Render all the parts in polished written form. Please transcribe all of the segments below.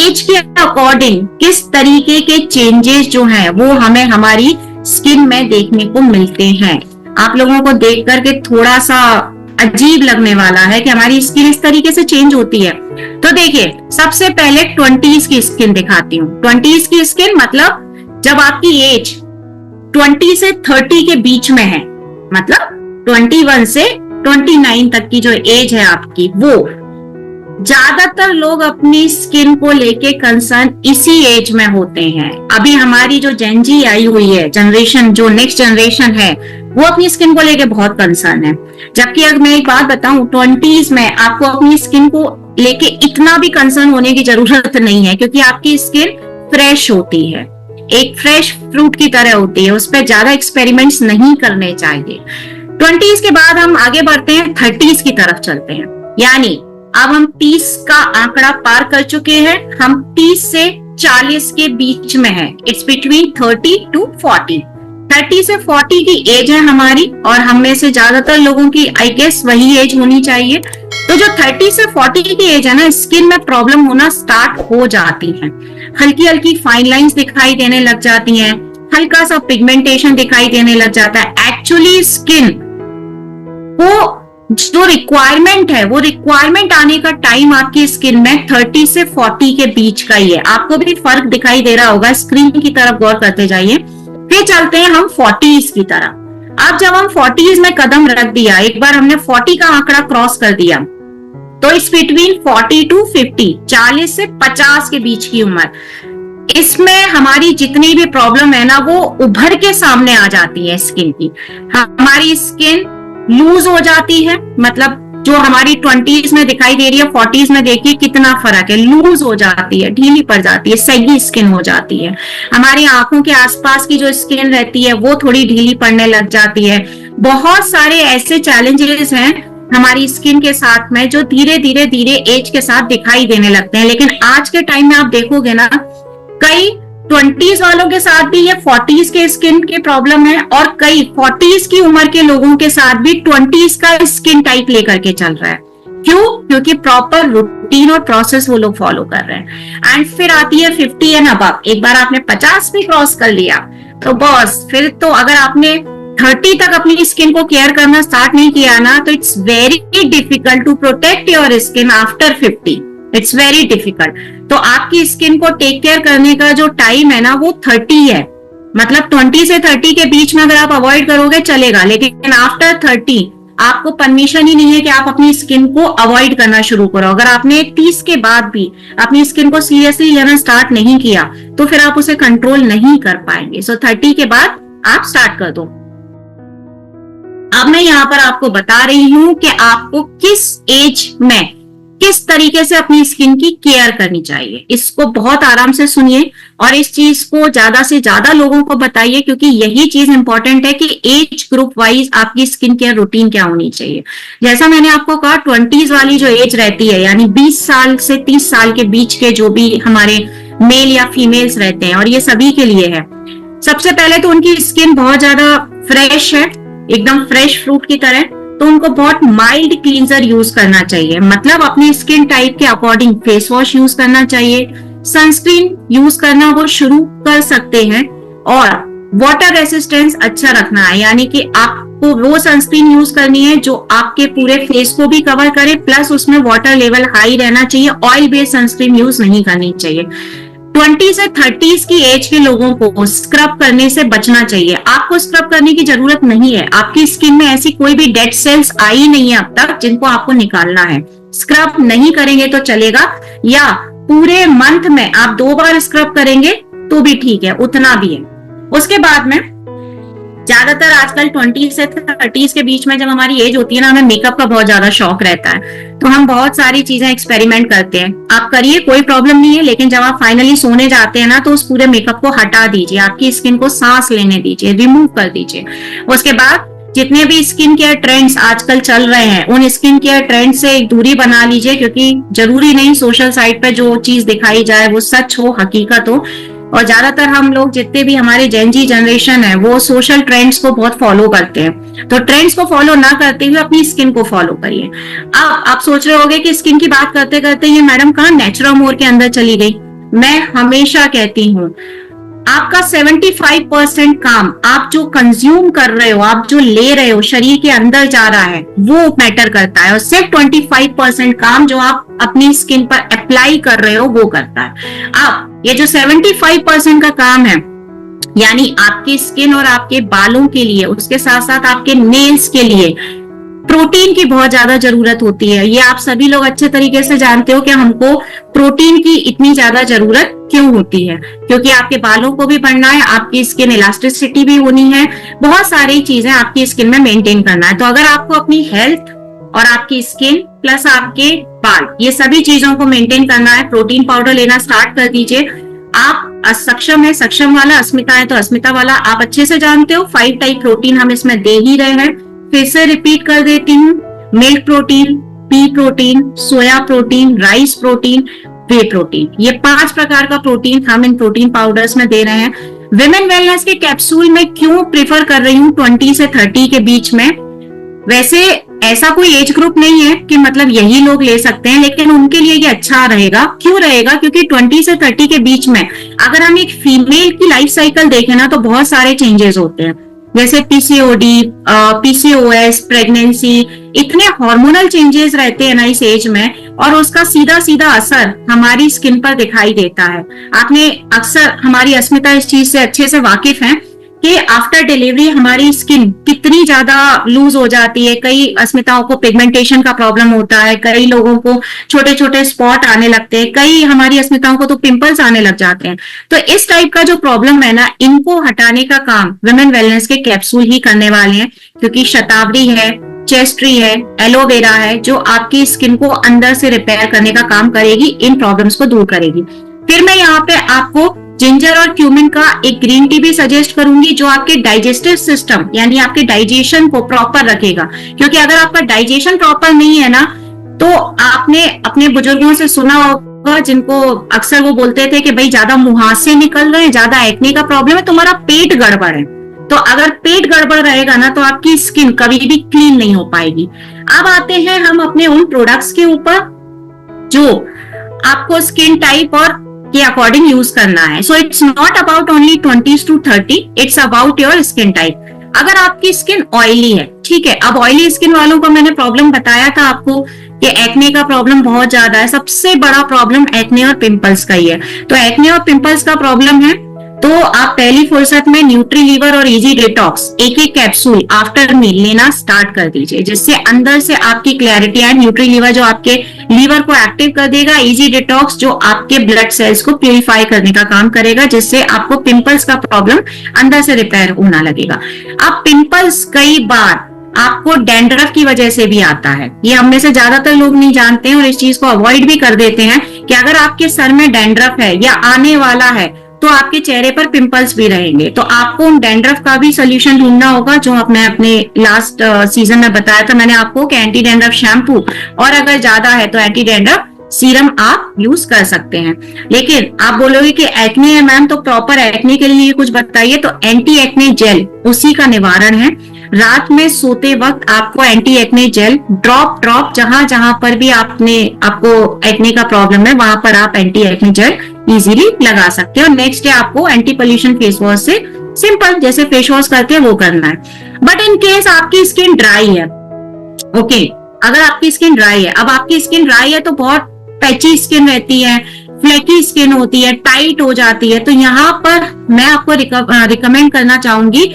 As के according किस तरीके के चेंजेस जो हैं वो हमें हमारी स्किन में देखने को मिलते हैं। आप लोगों को देख करके थोड़ा सा अजीब लगने वाला है कि हमारी स्किन इस तरीके से चेंज होती है। तो देखिए, सबसे पहले 20s की स्किन दिखाती हूँ। 20s की स्किन मतलब जब आपकी एज 20 से 30 के बीच में है, मतलब 21 से 29 तक की जो एज है आपकी, वो ज्यादातर लोग अपनी स्किन को लेके कंसर्न इसी एज में होते हैं। अभी हमारी जो जेन जी आई हुई है जनरेशन, जो नेक्स्ट जनरेशन है, वो अपनी स्किन को लेके बहुत कंसर्न है। जबकि अगर मैं एक बात बताऊं, 20s में आपको अपनी स्किन को लेके इतना भी कंसर्न होने की जरूरत नहीं है, क्योंकि आपकी स्किन फ्रेश होती है, एक फ्रेश फ्रूट की तरह होती है, उस पर ज्यादा एक्सपेरिमेंट्स नहीं करने चाहिए। 20s के बाद हम आगे बढ़ते हैं, 30s की तरफ चलते हैं। यानी अब हम 30 का आंकड़ा पार कर चुके हैं, हम 30 से 40 के बीच में हैं। It's between 30 to 40। 30 से 40 की एज है हमारी, और हम में से ज्यादातर लोगों की आई गेस वही एज होनी चाहिए। तो जो 30 से 40 की एज है ना, स्किन में प्रॉब्लम होना स्टार्ट हो जाती है। हल्की हल्की फाइन लाइंस दिखाई देने लग जाती हैं, हल्का सा पिगमेंटेशन दिखाई देने लग जाता है। एक्चुअली स्किन को जो रिक्वायरमेंट है, वो रिक्वायरमेंट आने का टाइम आपकी स्किन में 30 से 40 के बीच का ही है। आपको भी फर्क दिखाई दे रहा होगा, स्क्रीन की तरफ गौर करते जाइए। फिर चलते हैं हम 40s की तरफ। अब जब हम 40s में कदम रख दिया, एक बार हमने 40 का आंकड़ा क्रॉस कर दिया, तो इस बिटवीन 40 to 50, 40 से 50 के बीच की उम्र, इसमें हमारी जितनी भी प्रॉब्लम है ना, वो उभर के सामने आ जाती है स्किन की। हमारी स्किन लूज हो जाती है, मतलब जो हमारी 20s में दिखाई दे रही है, 40s में देखिए कितना फर्क है। लूज हो जाती है, ढीली पड़ जाती है, सैगी स्किन हो जाती है। हमारी आंखों के आसपास की जो स्किन रहती है वो थोड़ी ढीली पड़ने लग जाती है। बहुत सारे ऐसे चैलेंजेस हैं हमारी स्किन के साथ में, जो धीरे धीरे धीरे एज के साथ दिखाई देने लगते हैं। लेकिन आज के टाइम में आप देखोगे ना, कई 20s वालों के साथ भी ये 40s के स्किन के प्रॉब्लम है, और कई 40s की उम्र के लोगों के साथ भी 20s का स्किन टाइप लेकर के चल रहा है। क्यों? क्योंकि प्रॉपर रूटीन और प्रोसेस वो लोग फॉलो कर रहे हैं। एंड फिर आती है 50 एंड अबव। एक बार आपने 50 भी क्रॉस कर लिया तो बस, फिर तो अगर आपने 30 तक अपनी स्किन को केयर करना स्टार्ट नहीं किया ना, तो it's very difficult to protect your skin after 50। It's very difficult. तो आपकी स्किन को टेक केयर करने का जो टाइम है ना, वो 30 है। मतलब 20 से 30 के बीच में अगर आप अवॉइड करोगे चलेगा, लेकिन आफ्टर 30 आपको परमिशन ही नहीं है कि आप अपनी स्किन को अवॉइड करना शुरू करो। अगर आपने 30 के बाद भी अपनी स्किन को सीरियसली लेना स्टार्ट नहीं किया, तो फिर आप उसे कंट्रोल नहीं कर पाएंगे। सो 30 के बाद आप स्टार्ट कर दो। अब मैं यहाँ पर आपको बता रही हूं कि आपको किस एज में किस तरीके से अपनी स्किन की केयर करनी चाहिए। इसको बहुत आराम से सुनिए और इस चीज को ज्यादा से ज्यादा लोगों को बताइए, क्योंकि यही चीज इंपॉर्टेंट है कि एज ग्रुप वाइज आपकी स्किन केयर रूटीन क्या होनी चाहिए। जैसा मैंने आपको कहा, 20s वाली जो एज रहती है, यानी 20 साल से 30 साल के बीच के जो भी हमारे मेल या फीमेल्स रहते हैं, और ये सभी के लिए है। सबसे पहले तो उनकी स्किन बहुत ज्यादा फ्रेश है, एकदम फ्रेश फ्रूट की तरह, तो उनको बहुत माइल्ड क्लींजर यूज करना चाहिए। मतलब अपनी स्किन टाइप के अकॉर्डिंग फेस वॉश यूज करना चाहिए, सनस्क्रीन यूज करना वो शुरू कर सकते हैं, और वाटर रेसिस्टेंस अच्छा रखना है। यानी कि आपको वो सनस्क्रीन यूज करनी है जो आपके पूरे फेस को भी कवर करे, प्लस उसमें वाटर लेवल हाई रहना चाहिए। ऑयल बेस्ड सनस्क्रीन यूज नहीं करनी चाहिए। 20 से 30 की एज के लोगों को स्क्रब करने से बचना चाहिए। आपको स्क्रब करने की जरूरत नहीं है, आपकी स्किन में ऐसी कोई भी डेड सेल्स आई नहीं है अब तक जिनको आपको निकालना है। स्क्रब नहीं करेंगे तो चलेगा, या पूरे मंथ में आप 2 बार स्क्रब करेंगे तो भी ठीक है, उतना भी है। उसके बाद में ज्यादातर आजकल 20 से 30 के बीच में जब हमारी एज होती है ना, हमें मेकअप का बहुत ज्यादा शौक रहता है, तो हम बहुत सारी चीजें एक्सपेरिमेंट करते हैं। आप करिए, कोई प्रॉब्लम नहीं है, लेकिन जब आप फाइनली सोने जाते हैं ना, तो उस पूरे मेकअप को हटा दीजिए, आपकी स्किन को सांस लेने दीजिए, रिमूव कर दीजिए। उसके बाद जितने भी स्किन केयर ट्रेंड्स आजकल चल रहे हैं, उन स्किन केयर ट्रेंड से एक दूरी बना लीजिए, क्योंकि जरूरी नहीं सोशल साइट पे जो चीज दिखाई जाए वो सच हो, हकीकत हो। और ज्यादातर हम लोग जितने भी हमारे जेन जी जनरेशन है, वो सोशल ट्रेंड्स को बहुत फॉलो करते हैं। तो ट्रेंड्स को फॉलो ना करते हुए अपनी स्किन को फॉलो करिए। आप सोच रहे होंगे कि स्किन की बात करते करते ये मैडम कहाँ नेचुरल मोर के अंदर चली गई। मैं हमेशा कहती हूँ आपका 75% काम आप जो कंज्यूम कर रहे हो, आप जो ले रहे हो, शरीर के अंदर जा रहा है, वो मैटर करता है, और सिर्फ 25% काम जो आप अपनी स्किन पर अप्लाई कर रहे हो वो करता है। अब ये जो 75% का काम है, यानी आपकी स्किन और आपके बालों के लिए, उसके साथ साथ आपके नेल्स के लिए प्रोटीन की बहुत ज्यादा जरूरत होती है। ये आप सभी लोग अच्छे तरीके से जानते हो कि हमको प्रोटीन की इतनी ज्यादा जरूरत क्यों होती है, क्योंकि आपके बालों को भी बढ़ना है, आपकी स्किन इलास्टिसिटी भी होनी है, बहुत सारी चीजें आपकी स्किन में मेंटेन करना है। तो अगर आपको अपनी हेल्थ और आपकी स्किन प्लस आपके बाल, ये सभी चीजों को मेंटेन करना है, प्रोटीन पाउडर लेना स्टार्ट कर दीजिए। आप सक्षम है, सक्षम वाला, अस्मिता है तो अस्मिता वाला, आप अच्छे से जानते हो 5 टाइप प्रोटीन हम इसमें दे ही रहे हैं। फिर से रिपीट कर देती हूँ, milk protein, pea protein, soya protein, rice protein, whey protein, ये 5 प्रकार का प्रोटीन हम इन प्रोटीन पाउडर्स में दे रहे हैं। विमेन वेलनेस के कैप्सूल में क्यों प्रेफर कर रही हूँ 20 से 30 के बीच में? वैसे ऐसा कोई एज ग्रुप नहीं है कि मतलब यही लोग ले सकते हैं, लेकिन उनके लिए ये अच्छा रहेगा। क्यों रहेगा? क्योंकि 20 से 30 के बीच में अगर हम एक फीमेल की लाइफ साइकिल देखें ना, तो बहुत सारे चेंजेस होते हैं, जैसे पीसीओडी, पीसीओएस, प्रेगनेंसी, इतने हार्मोनल चेंजेस रहते हैं ना इस एज में, और उसका सीधा सीधा असर हमारी स्किन पर दिखाई देता है। आपने अक्सर, हमारी अस्मिता इस चीज से अच्छे से वाकिफ है कि आफ्टर डिलीवरी हमारी स्किन कितनी ज्यादा लूज हो जाती है। कई अस्मिताओं को पिगमेंटेशन का प्रॉब्लम होता है, कई लोगों को छोटे छोटे स्पॉट आने लगते हैं, कई हमारी अस्मिताओं को तो पिंपल्स आने लग जाते हैं। तो इस टाइप का जो प्रॉब्लम है ना, इनको हटाने का काम विमेन वेलनेस के कैप्सूल ही करने वाले हैं, क्योंकि शतावरी है, चेस्ट्री है, एलोवेरा है, जो आपकी स्किन को अंदर से रिपेयर करने का काम करेगी, इन प्रॉब्लम्स को दूर करेगी। फिर मैं यहाँ पे आपको जिंजर और क्यूमिन का एक ग्रीन टी भी सजेस्ट करूंगी, जो आपके डाइजेस्टिव सिस्टम यानी आपके डाइजेशन को प्रॉपर रखेगा। क्योंकि अगर आपका डाइजेशन प्रॉपर नहीं है ना, तो आपने अपने बुजुर्गों से सुना होगा, जिनको अक्सर वो बोलते थे कि भाई ज्यादा मुहासे निकल रहे हैं, ज्यादा एक्ने का प्रॉब्लम है, तुम्हारा पेट गड़बड़ है। तो अगर पेट गड़बड़ रहेगा ना, तो आपकी स्किन कभी भी क्लीन नहीं हो पाएगी। अब आते हैं हम अपने उन प्रोडक्ट्स के ऊपर जो आपको स्किन टाइप और के अकॉर्डिंग यूज करना है। So it's not about only 20 to 30, it's about your skin type. अगर आपकी स्किन ऑयली है, ठीक है, अब ऑयली स्किन वालों को मैंने प्रॉब्लम बताया था आपको कि एक्ने का प्रॉब्लम बहुत ज्यादा है। सबसे बड़ा प्रॉब्लम एक्ने और पिंपल्स का ही है। तो एक्ने और पिंपल्स का प्रॉब्लम है तो आप पहली फुर्सत में न्यूट्री लीवर और इजी डिटॉक्स एक कैप्सूल आफ्टर मील लेना स्टार्ट कर दीजिए, जिससे अंदर से आपकी क्लैरिटी आए। न्यूट्री लीवर जो आपके लीवर को एक्टिव कर देगा, इजी डिटॉक्स जो आपके ब्लड सेल्स को प्यूरिफाई करने का काम करेगा, जिससे आपको पिंपल्स का प्रॉब्लम अंदर से रिपेयर होना लगेगा। अब पिंपल्स कई बार आपको डैंड्रफ की वजह से भी आता है, ये हम में से ज्यादातर लोग नहीं जानते हैं और इस चीज को अवॉइड भी कर देते हैं कि अगर आपके सर में डैंड्रफ है या आने वाला है तो आपके चेहरे पर पिंपल्स भी रहेंगे। तो आपको उन डैंड्रफ का भी सोल्यूशन ढूंढना होगा, जो मैं अपने लास्ट सीजन में बताया था मैंने आपको कि एंटी डैंड्रफ शैम्पू, और अगर ज्यादा है तो एंटी डैंड्रफ सीरम आप यूज कर सकते हैं। लेकिन आप बोलोगे कि एक्ने है मैम, तो प्रॉपर एक्ने के लिए कुछ बताइए। तो एंटी एक्ने जेल उसी का निवारण है। रात में सोते वक्त आपको एंटी एक्ने जेल ड्रॉप जहां जहां पर भी आपको एक्ने का प्रॉब्लम है, वहां पर आप एंटी एक्ने जेल इजीली लगा सकते हो। नेक्स्ट डे आपको एंटी पोल्यूशन फेस वॉश से सिंपल जैसे फेस वॉश करते हैं वो करना है। बट इन केस आपकी स्किन ड्राई है, ओके, अगर आपकी स्किन ड्राई है, अब आपकी स्किन ड्राई है तो बहुत पैची स्किन रहती है, फ्लेकी स्किन होती है, टाइट हो जाती है, तो यहाँ पर मैं आपको रिकमेंड करना चाहूंगी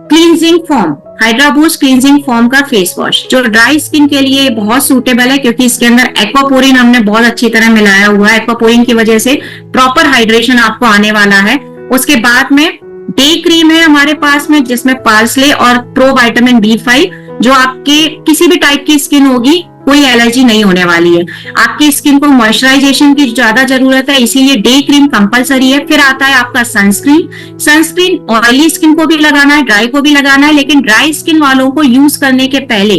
cleansing form, hydra boost cleansing form का फेस वॉश, जो ड्राई स्किन के लिए बहुत सूटेबल है, क्योंकि इसके अंदर एक्वापोरिन हमने बहुत अच्छी तरह मिलाया हुआ है। एक्वापोरिन की वजह से प्रॉपर हाइड्रेशन आपको आने वाला है। उसके बाद में डे क्रीम है हमारे पास में, जिसमें पार्सले और प्रो विटामिन B5, जो आपके किसी भी टाइप की स्किन होगी कोई एलर्जी नहीं होने वाली है। आपकी स्किन को मॉइस्चराइजेशन की ज्यादा जरूरत है, इसीलिए डे क्रीम कंपलसरी है। फिर आता है आपका सनस्क्रीन। सनस्क्रीन ऑयली स्किन को भी लगाना है, ड्राई को भी लगाना है, लेकिन ड्राई स्किन वालों को यूज करने के पहले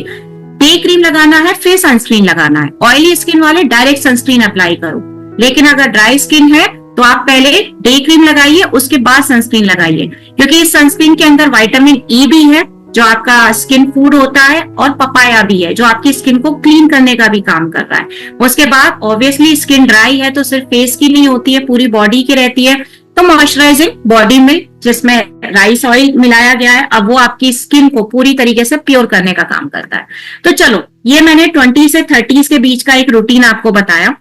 डे क्रीम लगाना है, फिर सनस्क्रीन लगाना है। ऑयली स्किन वाले डायरेक्ट सनस्क्रीन अप्लाई करो, लेकिन अगर ड्राई स्किन है तो आप पहले डे क्रीम लगाइए, उसके बाद सनस्क्रीन लगाइए, क्योंकि इस सनस्क्रीन के अंदर विटामिन E भी है, जो आपका स्किन फूड होता है, और पपाया भी है जो आपकी स्किन को क्लीन करने का भी काम कर रहा है। उसके बाद ऑब्वियसली स्किन ड्राई है तो सिर्फ फेस की नहीं होती है, पूरी बॉडी की रहती है, तो मॉइस्चराइजिंग बॉडी मिल्क जिसमें राइस ऑयल मिलाया गया है, अब वो आपकी स्किन को पूरी तरीके से प्योर करने का काम करता है। तो चलो, ये मैंने 20 से 30 के बीच का एक रूटीन आपको बताया।